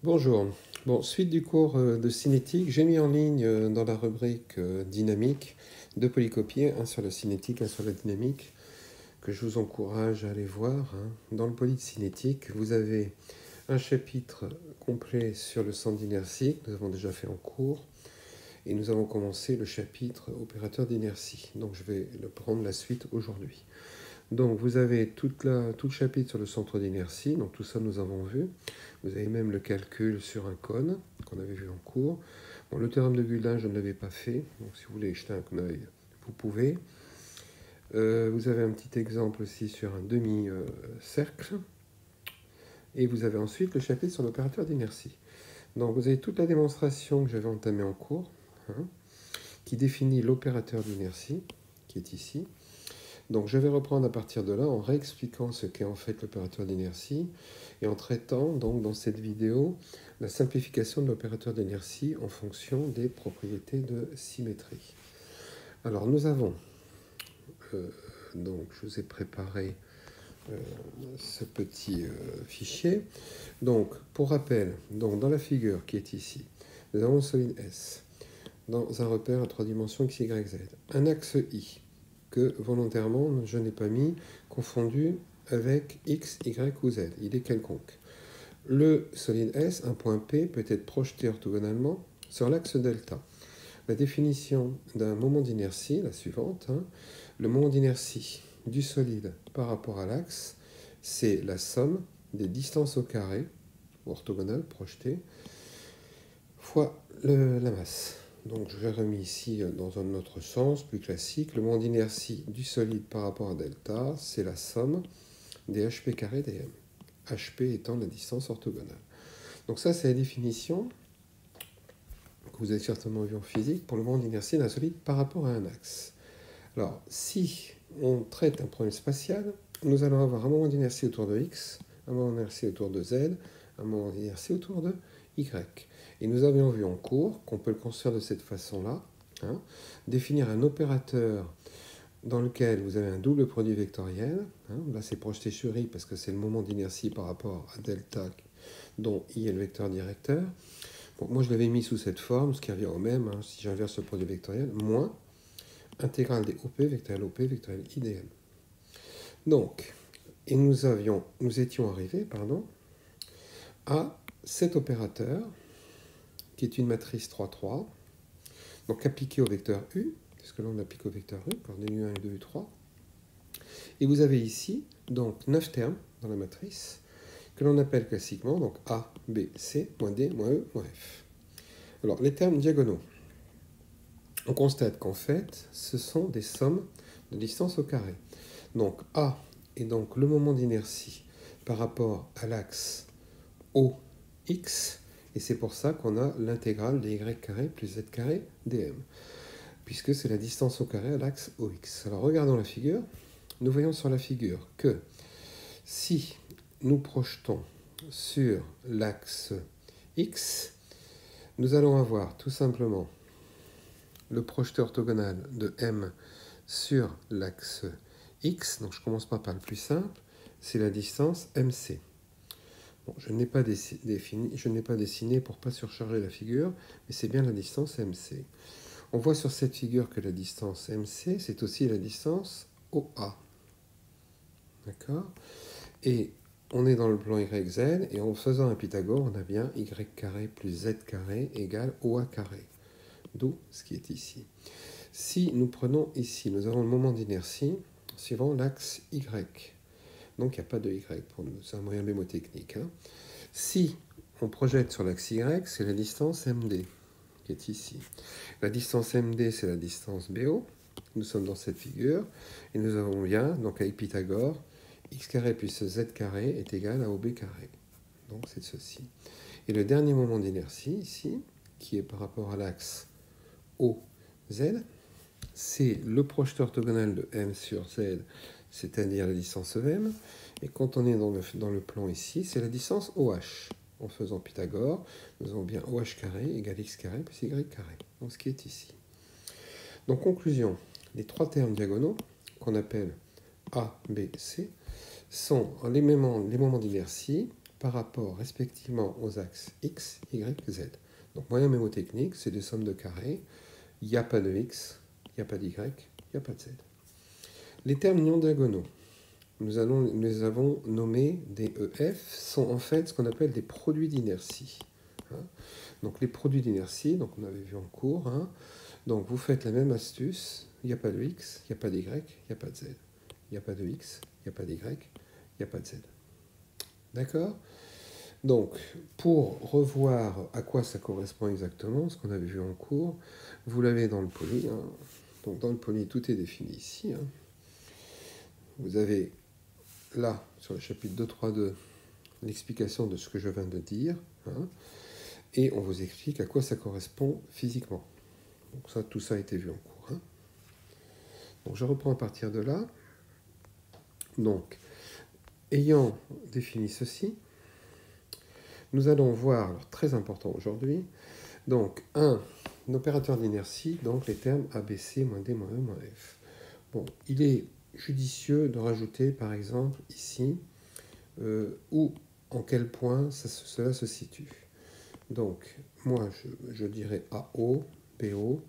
Bonjour. Bon, suite du cours de cinétique, j'ai mis en ligne dans la rubrique dynamique deux polycopiés, un sur la cinétique, un sur la dynamique, que je vous encourage à aller voir. Dans le poly de cinétique, vous avez un chapitre complet sur le centre d'inertie, que nous avons déjà fait en cours, et nous avons commencé le chapitre opérateur d'inertie. Donc je vais prendre la suite aujourd'hui. Donc vous avez tout le chapitre sur le centre d'inertie, donc tout ça nous avons vu. Vous avez même le calcul sur un cône qu'on avait vu en cours. Bon, le théorème de Guldin, je ne l'avais pas fait, donc si vous voulez jeter un coup d'œil, vous pouvez. Vous avez un petit exemple aussi sur un demi-cercle. Et vous avez ensuite le chapitre sur l'opérateur d'inertie. Donc vous avez toute la démonstration que j'avais entamée en cours, qui définit l'opérateur d'inertie, qui est ici. Donc je vais reprendre à partir de là en réexpliquant ce qu'est en fait l'opérateur d'inertie et en traitant donc dans cette vidéo la simplification de l'opérateur d'inertie en fonction des propriétés de symétrie. Alors nous avons, donc je vous ai préparé ce petit fichier. Donc pour rappel, donc, dans la figure qui est ici, nous avons le solide S dans un repère à 3 dimensions x, y, z. Un axe I que volontairement je n'ai pas mis confondu avec x, y ou z. Il est quelconque. Le solide S, un point P, peut être projeté orthogonalement sur l'axe delta. La définition d'un moment d'inertie, la suivante, le moment d'inertie du solide par rapport à l'axe, c'est la somme des distances au carré, orthogonales, projetées, fois la masse. Donc je l'ai remis ici dans un autre sens, plus classique. Le moment d'inertie du solide par rapport à delta, c'est la somme des hp carré dm. hp étant la distance orthogonale. Donc ça, c'est la définition que vous avez certainement vu en physique pour le moment d'inertie d'un solide par rapport à un axe. Alors, si on traite un problème spatial, nous allons avoir un moment d'inertie autour de x, un moment d'inertie autour de z, un moment d'inertie autour de y. Et nous avions vu en cours qu'on peut le construire de cette façon-là, définir un opérateur dans lequel vous avez un double produit vectoriel. Là, c'est projeté sur i parce que c'est le moment d'inertie par rapport à delta, dont i est le vecteur directeur. Bon, moi, je l'avais mis sous cette forme, ce qui revient au même, si j'inverse le produit vectoriel, moins intégrale des OP, vectoriel OP, vectoriel IDM. Donc, et nous étions arrivés, à cet opérateur, qui est une matrice 3,3, donc appliquée au vecteur U, puisque là on applique au vecteur U, coordonnées U1, U2, U3. Et vous avez ici, donc, 9 termes dans la matrice, que l'on appelle classiquement, donc A, B, C, moins D, moins E, moins F. Alors, les termes diagonaux. On constate qu'en fait, ce sont des sommes de distance au carré. Donc A est donc le moment d'inertie par rapport à l'axe OX, et c'est pour ça qu'on a l'intégrale de y carré plus z carré dm, puisque c'est la distance au carré à l'axe OX. Alors regardons la figure. Nous voyons sur la figure que si nous projetons sur l'axe X, nous allons avoir tout simplement le projeté orthogonal de M sur l'axe X. Donc je commence pas par le plus simple, c'est la distance MC. Bon, je n'ai pas dessiné pour ne pas surcharger la figure, mais c'est bien la distance MC. On voit sur cette figure que la distance MC, c'est aussi la distance OA. D'accord? Et on est dans le plan YZ, et en faisant un Pythagore, on a bien y carré plus z carré égale OA carré. D'où ce qui est ici. Si nous prenons ici, nous avons le moment d'inertie suivant l'axe Y. Donc il n'y a pas de Y pour nous, c'est un moyen mémotechnique. Si on projette sur l'axe Y, c'est la distance MD qui est ici. La distance MD, c'est la distance BO. Nous sommes dans cette figure et nous avons bien, donc avec Pythagore, x carré plus z carré est égal à OB carré. Donc c'est ceci. Et le dernier moment d'inertie ici, qui est par rapport à l'axe OZ, c'est le projeté orthogonal de M sur Z, c'est-à-dire la distance EM. Et quand on est dans le plan ici, c'est la distance OH. En faisant Pythagore, nous avons bien OH carré égale x carré plus y carré. Donc ce qui est ici. Donc conclusion, les trois termes diagonaux, qu'on appelle A, B, C, sont les moments d'inertie par rapport respectivement aux axes x, y, z. Donc moyen mémotechnique, c'est des sommes de carrés. Il n'y a pas de x, il n'y a pas d'y, il n'y a pas de z. Les termes non diagonaux, nous avons nommé des EF, sont en fait ce qu'on appelle des produits d'inertie. Donc les produits d'inertie, donc on avait vu en cours, donc vous faites la même astuce, il n'y a pas de x, il n'y a pas d'y, il n'y a pas de z. Il n'y a pas de x, il n'y a pas d'y, il n'y a pas de z. D'accord? Donc, pour revoir à quoi ça correspond exactement, ce qu'on avait vu en cours, vous l'avez dans le poly. Donc dans le poly, tout est défini ici. Vous avez là, sur le chapitre 2.3.2, l'explication de ce que je viens de dire. Et on vous explique à quoi ça correspond physiquement. Donc ça, tout ça a été vu en cours. Donc je reprends à partir de là. Donc, ayant défini ceci, nous allons voir, alors très important aujourd'hui, donc un opérateur d'inertie, donc les termes ABC, moins D, moins E, moins F. Bon, il est judicieux de rajouter par exemple ici où, en quel point cela se situe. Donc, moi je dirais AO, BO,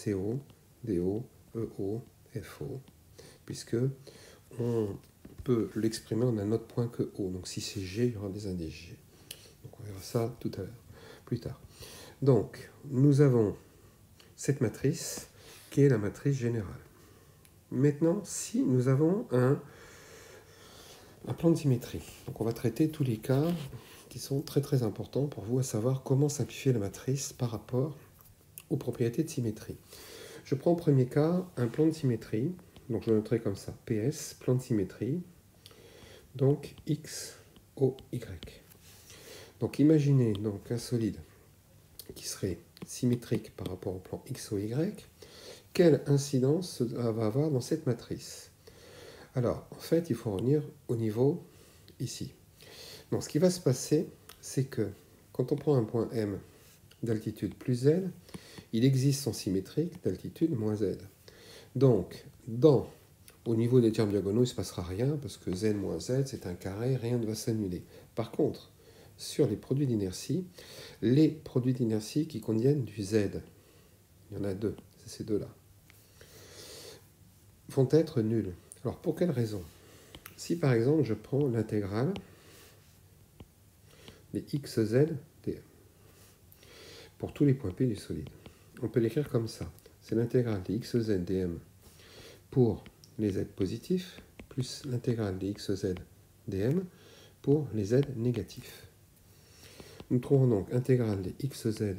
CO, DO, EO, FO, puisque on peut l'exprimer en un autre point que O. Donc si c'est G, il y aura des indices G. Donc on verra ça tout à l'heure, plus tard. Donc nous avons cette matrice qui est la matrice générale. Maintenant, si nous avons un plan de symétrie, donc on va traiter tous les cas qui sont très très importants pour vous, à savoir comment simplifier la matrice par rapport aux propriétés de symétrie. Je prends en premier cas un plan de symétrie, donc je le noterai comme ça, PS, plan de symétrie, donc X, O, Y. Donc imaginez donc un solide qui serait symétrique par rapport au plan X, O, Y. Quelle incidence ça va avoir dans cette matrice? Alors, en fait, il faut revenir au niveau ici. Donc, ce qui va se passer, c'est que quand on prend un point M d'altitude plus Z, il existe son symétrique d'altitude moins Z. Donc, au niveau des termes diagonaux, il ne se passera rien, parce que Z moins Z, c'est un carré, rien ne va s'annuler. Par contre, sur les produits d'inertie, les produits d'inertie qui contiennent du Z, il y en a deux, c'est ces deux-là, vont être nuls. Alors, pour quelle raison? Si, par exemple, je prends l'intégrale des xz dm, pour tous les points P du solide, on peut l'écrire comme ça. C'est l'intégrale des xz dm pour les z positifs, plus l'intégrale des xz dm pour les z négatifs. Nous trouvons donc intégrale des xz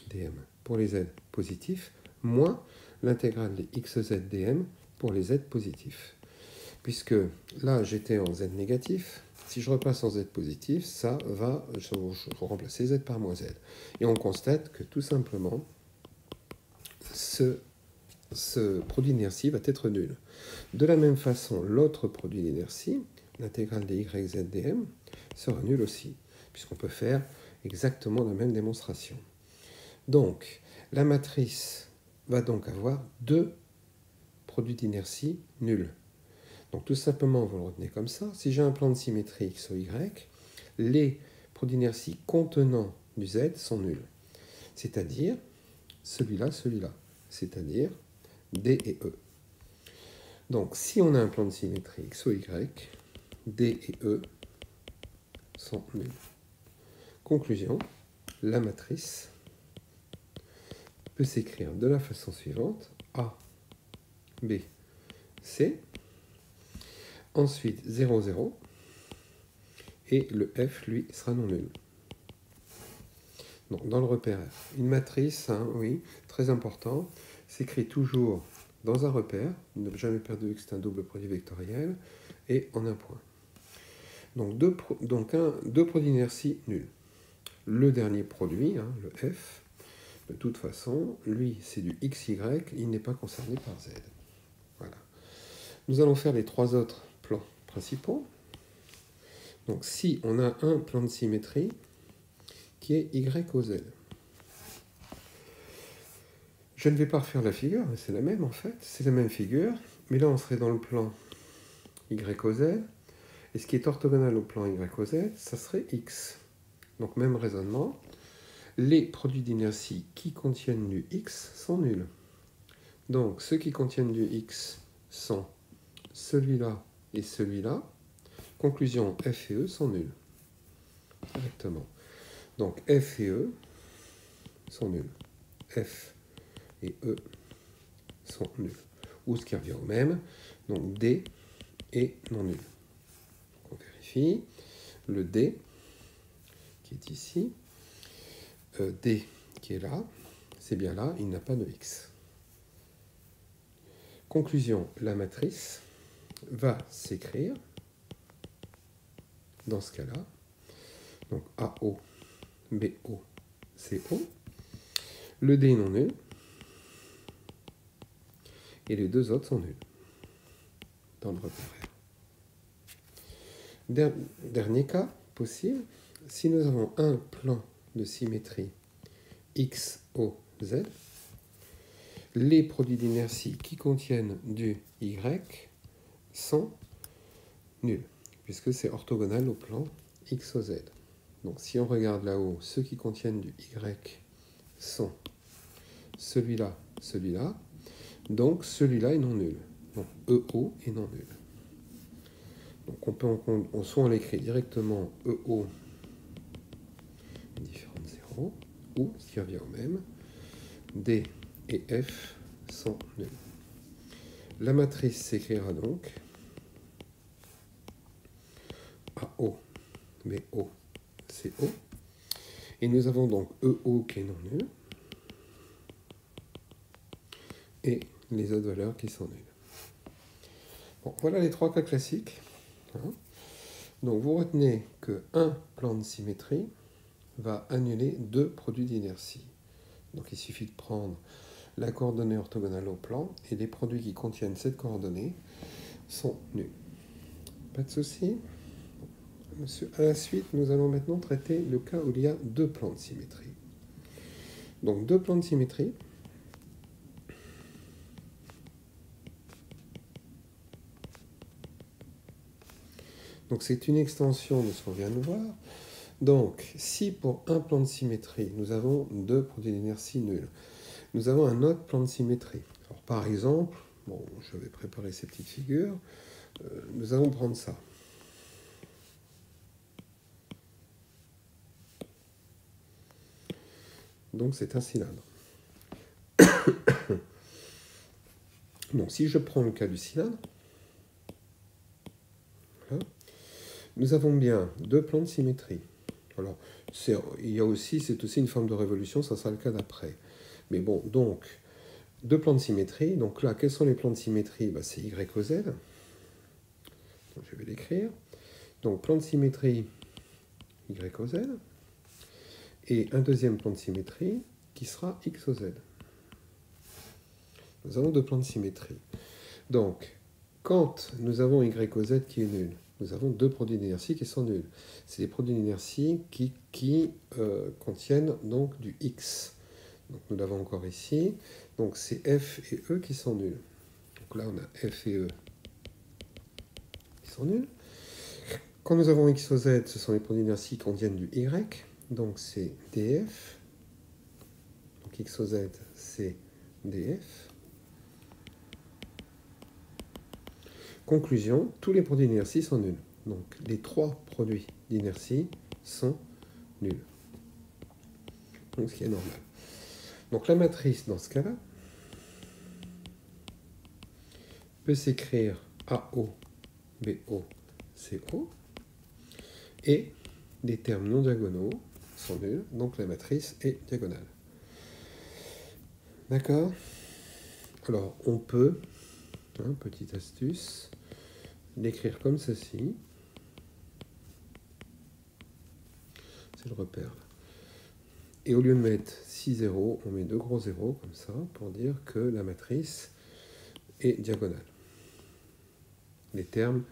dm pour les z positifs, moins l'intégrale des xz dm pour les z positifs. Puisque là, j'étais en z négatif, si je repasse en z positif, ça va, je vais remplacer z par moins z. Et on constate que tout simplement, ce produit d'inertie va être nul. De la même façon, l'autre produit d'inertie, l'intégrale des yz dm, sera nul aussi, puisqu'on peut faire exactement la même démonstration. Donc, la matrice va donc avoir deux produits d'inertie nuls. Donc tout simplement, vous le retenez comme ça. Si j'ai un plan de symétrie x ou y, les produits d'inertie contenant du z sont nuls. C'est-à-dire celui-là, celui-là. C'est-à-dire D et E. Donc si on a un plan de symétrie x ou y, D et E sont nuls. Conclusion, la matrice peut s'écrire de la façon suivante. A, B, C. Ensuite 0, 0. Et le F, lui, sera non nul. Donc, dans le repère F. Une matrice, oui, très important, s'écrit toujours dans un repère, ne jamais perdre de vue que c'est un double produit vectoriel, et en un point. Donc deux produits d'inertie nuls. Le dernier produit, le F, de toute façon, lui, c'est du XY, il n'est pas concerné par Z. Voilà. Nous allons faire les trois autres plans principaux. Donc si on a un plan de symétrie qui est Y au Z. Je ne vais pas refaire la figure, c'est la même en fait, c'est la même figure, mais là on serait dans le plan Y au Z, Et ce qui est orthogonal au plan y au z, ça serait x. Donc même raisonnement. Les produits d'inertie qui contiennent du x sont nuls. Donc ceux qui contiennent du x sont celui-là et celui-là. Conclusion, f et e sont nuls. Directement. Donc f et e sont nuls. F et e sont nuls. Ou ce qui revient au même. Donc D est non nul. On vérifie. Le D qui est ici, D qui est là, c'est bien là, il n'a pas de x. Conclusion, la matrice va s'écrire dans ce cas-là. Donc AO, BO, CO. Le D est non nul. Et les deux autres sont nuls dans le repère R. Dernier cas possible, si nous avons un plan de symétrie X, O, Z, les produits d'inertie qui contiennent du Y sont nuls, puisque c'est orthogonal au plan X, O, Z. Donc si on regarde là-haut, ceux qui contiennent du Y sont celui-là, celui-là. Donc celui-là est non nul. Donc EO est non nul. Donc soit on l'écrit directement EO différent de 0, ou, ce qui revient au même, D et F sont nuls. La matrice s'écrira donc AO, BO, CO. Et nous avons donc EO qui est non nul. Et les autres valeurs qui sont nulles. Bon, voilà les trois cas classiques. Donc vous retenez qu'un plan de symétrie va annuler deux produits d'inertie. Donc il suffit de prendre la coordonnée orthogonale au plan et les produits qui contiennent cette coordonnée sont nuls. Pas de souci. À la suite, nous allons maintenant traiter le cas où il y a deux plans de symétrie. Donc deux plans de symétrie. Donc c'est une extension de ce qu'on vient de voir. Donc si pour un plan de symétrie, nous avons deux produits d'inertie nuls, nous avons un autre plan de symétrie. Alors, par exemple, bon, je vais préparer ces petites figures, nous allons prendre ça. Donc c'est un cylindre. Donc si je prends le cas du cylindre, voilà, nous avons bien deux plans de symétrie. Alors, il y a aussi, c'est aussi une forme de révolution, ça sera le cas d'après. Mais bon, donc, deux plans de symétrie. Donc là, quels sont les plans de symétrie? C'est Y au Z. Donc, je vais l'écrire. Donc, plan de symétrie Y au Z. Et un deuxième plan de symétrie qui sera X au Z. Nous avons deux plans de symétrie. Donc, quand nous avons Y au Z qui est nul, nous avons deux produits d'inertie qui sont nuls. C'est des produits d'inertie qui contiennent donc du X. Donc nous l'avons encore ici. Donc c'est F et E qui sont nuls. Donc là on a F et E qui sont nuls. Quand nous avons X au Z, ce sont les produits d'inertie qui contiennent du Y. Donc c'est DF. Donc X au Z, c'est DF. Conclusion, tous les produits d'inertie sont nuls. Donc les trois produits d'inertie sont nuls. Donc ce qui est normal. Donc la matrice, dans ce cas-là, peut s'écrire AO, BO, CO. Et les termes non diagonaux sont nuls. Donc la matrice est diagonale. D'accord? Alors on peut, petite astuce, l'écrire comme ceci. C'est le repère là. Et au lieu de mettre 6 zéros, on met deux gros zéros comme ça pour dire que la matrice est diagonale. Les termes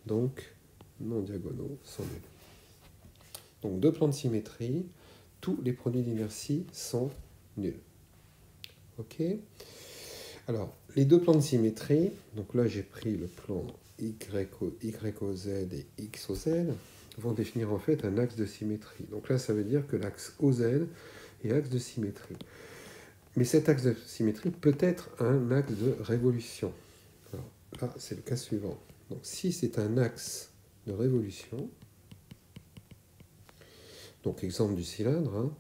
donc non diagonaux sont nuls. Donc deux plans de symétrie, tous les produits d'inertie sont nuls. Ok? Alors les deux plans de symétrie, donc là j'ai pris le plan y au z et x au z vont définir en fait un axe de symétrie. Donc là, ça veut dire que l'axe OZ est axe de symétrie. Mais cet axe de symétrie peut être un axe de révolution. Alors, là, c'est le cas suivant. Donc si c'est un axe de révolution, donc exemple du cylindre, hein,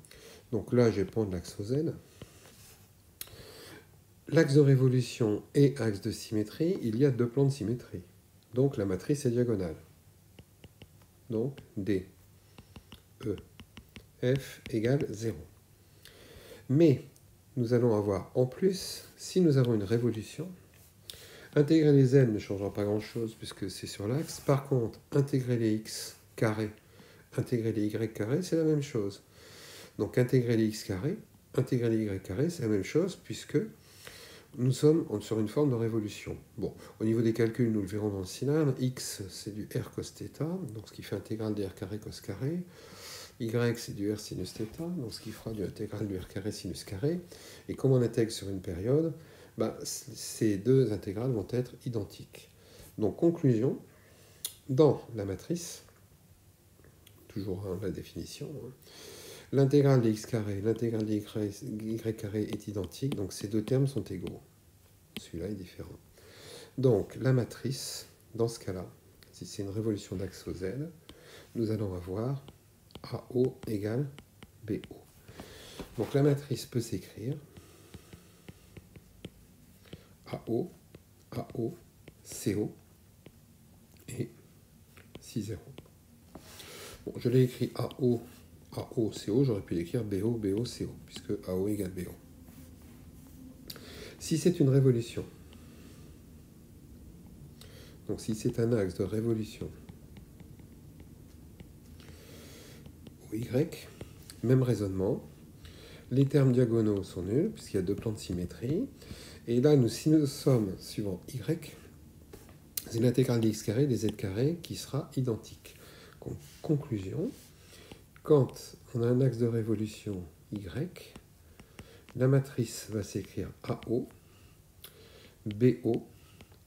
donc là, je vais prendre l'axe OZ. L'axe de révolution et axe de symétrie, il y a deux plans de symétrie. Donc la matrice est diagonale. Donc D, E, F égale 0. Mais nous allons avoir en plus, si nous avons une révolution, intégrer les z ne changera pas grand-chose puisque c'est sur l'axe. Par contre, intégrer les x carrés, intégrer les y carrés, c'est la même chose. Donc intégrer les x carrés, intégrer les y carrés, c'est la même chose puisque nous sommes sur une forme de révolution. Bon, au niveau des calculs, nous le verrons dans le cylindre. X, c'est du r cos θ, donc ce qui fait intégrale de r carré cos carré. Y, c'est du r sinus θ, donc ce qui fera du intégrale de r carré sinus carré. Et comme on intègre sur une période, ces deux intégrales vont être identiques. Donc, conclusion, dans la matrice, toujours la définition, l'intégrale de x carré, l'intégrale de y carré est identique, donc ces deux termes sont égaux. Celui-là est différent. Donc, la matrice, dans ce cas-là, si c'est une révolution d'axe au z, nous allons avoir AO égale BO. Donc, la matrice peut s'écrire AO, AO, CO et 6, 0. Bon, je l'ai écrit AO, AO, CO, j'aurais pu l'écrire BO, BO, CO, puisque AO égale BO. Si c'est une révolution, donc si c'est un axe de révolution au Y, même raisonnement, les termes diagonaux sont nuls, puisqu'il y a deux plans de symétrie, et là, si nous sommes suivant Y, c'est l'intégrale des x carré des z carré qui sera identique. Donc, conclusion, quand on a un axe de révolution Y, la matrice va s'écrire AO, BO,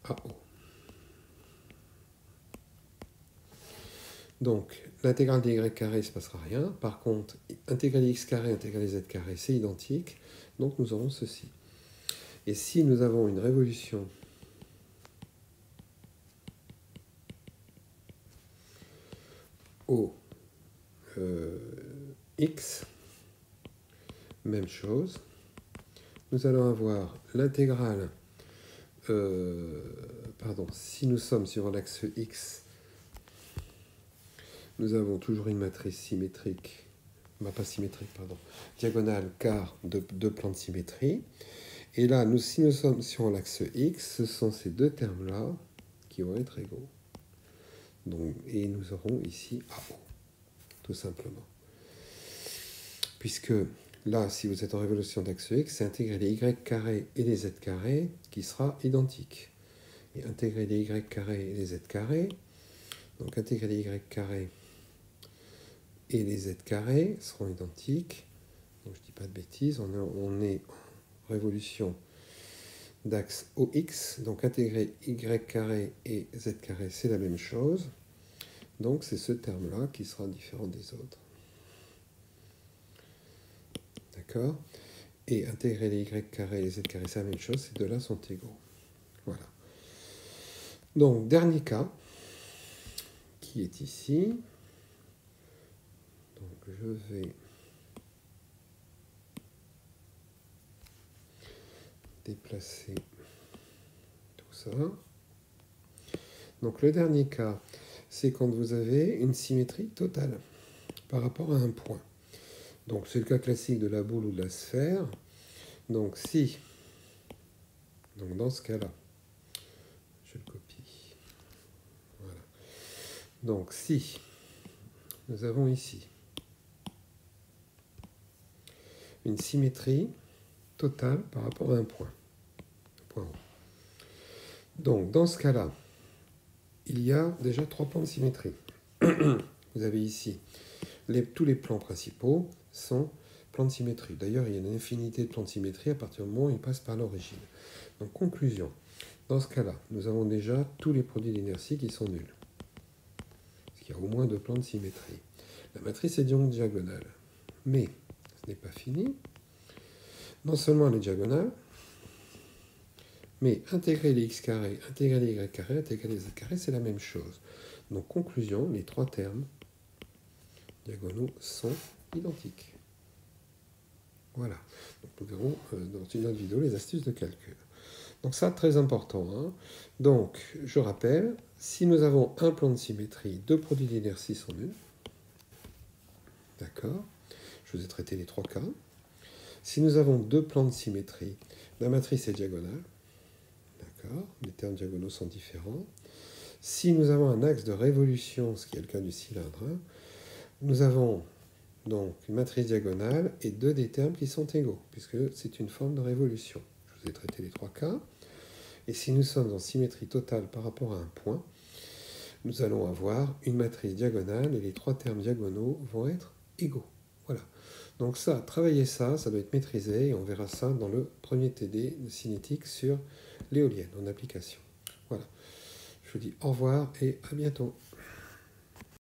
AO. Donc, l'intégrale des y carré, il ne se passera rien. Par contre, intégrale des x carré, intégrale des z carré, c'est identique. Donc, nous aurons ceci. Et si nous avons une révolution au x, même chose, nous allons avoir l'intégrale, si nous sommes sur l'axe x, nous avons toujours une matrice symétrique, diagonale car de deux plans de symétrie. Et là, si nous sommes sur l'axe x, ce sont ces deux termes-là qui vont être égaux. Donc, et nous aurons ici AO, tout simplement. Puisque là, si vous êtes en révolution d'axe x, c'est intégrer les y carrés et les z carrés qui sera identique. Et intégrer les y carrés et les z carrés, donc intégrer les y carrés et les z carrés seront identiques. Donc je ne dis pas de bêtises, on est en révolution d'axe OX, donc intégrer y carré et z carré, c'est la même chose. Donc c'est ce terme-là qui sera différent des autres. D'accord? Et intégrer les y carré et les z carré, c'est la même chose, ces deux-là sont égaux. Voilà. Donc, dernier cas, qui est ici. Donc, je vais déplacer tout ça. Donc, le dernier cas, c'est quand vous avez une symétrie totale par rapport à un point. Donc, c'est le cas classique de la boule ou de la sphère. Donc, dans ce cas-là, je le copie. Voilà. Donc, si nous avons ici une symétrie totale par rapport à un point. Donc, dans ce cas-là, il y a déjà trois plans de symétrie. Vous avez ici tous les plans principaux sont plans de symétrie. D'ailleurs, il y a une infinité de plans de symétrie à partir du moment où ils passent par l'origine. Donc, conclusion. Dans ce cas-là, nous avons déjà tous les produits d'inertie qui sont nuls. Parce qu'il y a au moins deux plans de symétrie. La matrice est donc diagonale. Mais ce n'est pas fini. Non seulement elle est diagonale, mais intégrer les x carrés, intégrer les y carrés, intégrer les z carrés, c'est la même chose. Donc conclusion, les trois termes diagonaux sont identiques. Voilà. Donc, nous verrons dans une autre vidéo les astuces de calcul. Donc ça, très important. Hein. Donc, je rappelle, si nous avons un plan de symétrie, deux produits d'inertie sont nuls. D'accord. Je vous ai traité les trois cas. Si nous avons deux plans de symétrie, la matrice est diagonale. D'accord. Les termes diagonaux sont différents. Si nous avons un axe de révolution, ce qui est le cas du cylindre, hein, nous avons donc une matrice diagonale et deux des termes qui sont égaux, puisque c'est une forme de révolution. Je vous ai traité les trois cas. Et si nous sommes en symétrie totale par rapport à un point, nous allons avoir une matrice diagonale et les trois termes diagonaux vont être égaux. Voilà. Donc ça, travailler ça, ça doit être maîtrisé et on verra ça dans le premier TD de cinétique sur l'éolienne en application. Voilà. Je vous dis au revoir et à bientôt.